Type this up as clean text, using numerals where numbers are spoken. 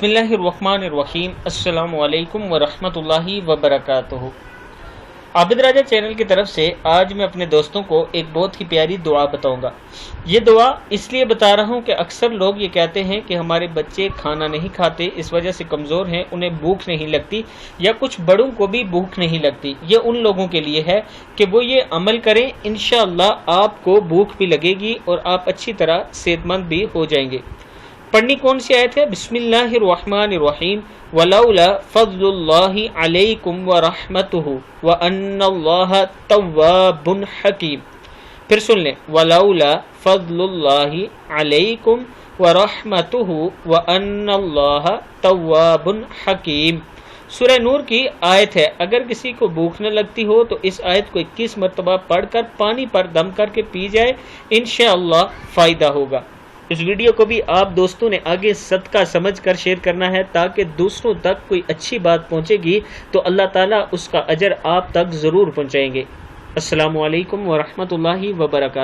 بسم اللہ الرحمن الرحیم۔ السلام علیکم ورحمۃ اللہ وبرکاتہ۔ عابد راجہ چینل کی طرف سے آج میں اپنے دوستوں کو ایک بہت ہی پیاری دعا بتاؤں گا۔ یہ دعا اس لیے بتا رہا ہوں کہ اکثر لوگ یہ کہتے ہیں کہ ہمارے بچے کھانا نہیں کھاتے، اس وجہ سے کمزور ہیں، انہیں بھوک نہیں لگتی، یا کچھ بڑوں کو بھی بھوک نہیں لگتی۔ یہ ان لوگوں کے لیے ہے کہ وہ یہ عمل کریں، انشاءاللہ آپ کو بھوک بھی لگے گی اور آپ اچھی طرح صحت مند بھی ہو جائیں گے۔ پڑھنی کون سی آیت ہے؟ بسم اللہ الرحمن الرحیم۔ ولولا فضل اللہ علیکم ورحمتہ وان اللہ تواب حکیم۔ پھر سن لیں، ولولا فضل اللہ علیکم ورحمتہ وان اللہ تواب حکیم۔ سورہ نور کی آیت ہے۔ اگر کسی کو بھوک نہ لگتی ہو تو اس آیت کو 21 مرتبہ پڑھ کر پانی پر دم کر کے پی جائے، انشاءاللہ فائدہ ہوگا۔ اس ویڈیو کو بھی آپ دوستوں نے آگے صدقہ سمجھ کر شیئر کرنا ہے، تاکہ دوسروں تک کوئی اچھی بات پہنچے گی تو اللہ تعالیٰ اس کا اجر آپ تک ضرور پہنچائیں گے۔ السلام علیکم ورحمۃ اللہ وبرکاتہ۔